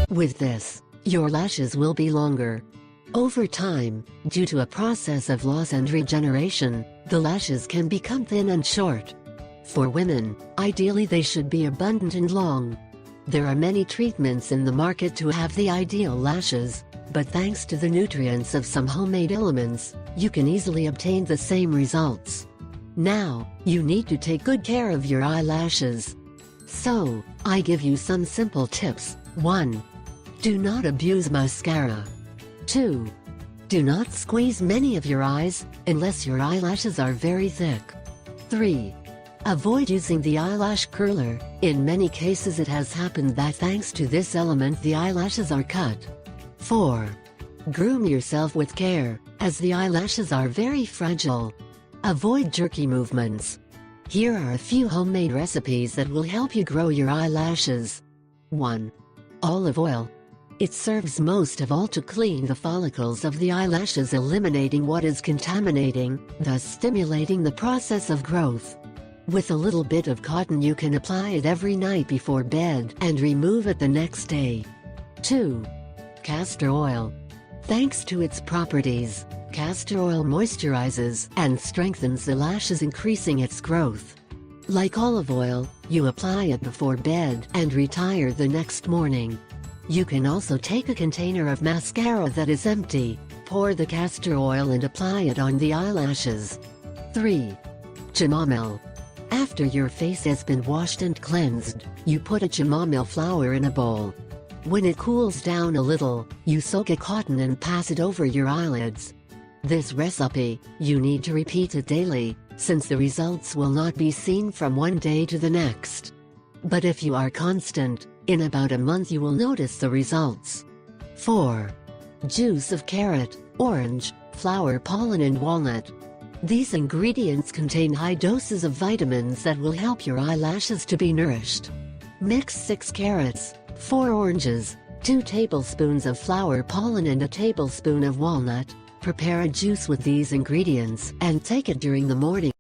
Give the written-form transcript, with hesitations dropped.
With this, your lashes will be longer. Over time, due to a process of loss and regeneration, the lashes can become thin and short. For women, ideally they should be abundant and long. There are many treatments in the market to have the ideal lashes, but thanks to the nutrients of some homemade elements, you can easily obtain the same results. Now, you need to take good care of your eyelashes. So, I give you some simple tips. 1. Do not abuse mascara. 2. Do not squeeze many of your eyes, unless your eyelashes are very thick. 3. Avoid using the eyelash curler. In many cases it has happened that thanks to this element the eyelashes are cut. 4. Groom yourself with care, as the eyelashes are very fragile. Avoid jerky movements. Here are a few homemade recipes that will help you grow your eyelashes. 1. Olive oil. It serves most of all to clean the follicles of the eyelashes, eliminating what is contaminating, thus stimulating the process of growth. With a little bit of cotton you can apply it every night before bed and remove it the next day. 2. Castor oil. Thanks to its properties, castor oil moisturizes and strengthens the lashes, increasing its growth. Like olive oil, you apply it before bed and retire the next morning. You can also take a container of mascara that is empty, pour the castor oil and apply it on the eyelashes. 3. Chamomile. After your face has been washed and cleansed, you put a chamomile flower in a bowl. When it cools down a little, you soak a cotton and pass it over your eyelids. This recipe, you need to repeat it daily, since the results will not be seen from one day to the next. But if you are constant, in about a month you will notice the results. 4. Juice of carrot, orange, flower pollen and walnut. These ingredients contain high doses of vitamins that will help your eyelashes to be nourished. Mix 6 carrots, 4 oranges, 2 tablespoons of flower pollen and a tablespoon of walnut. Prepare a juice with these ingredients and take it during the morning.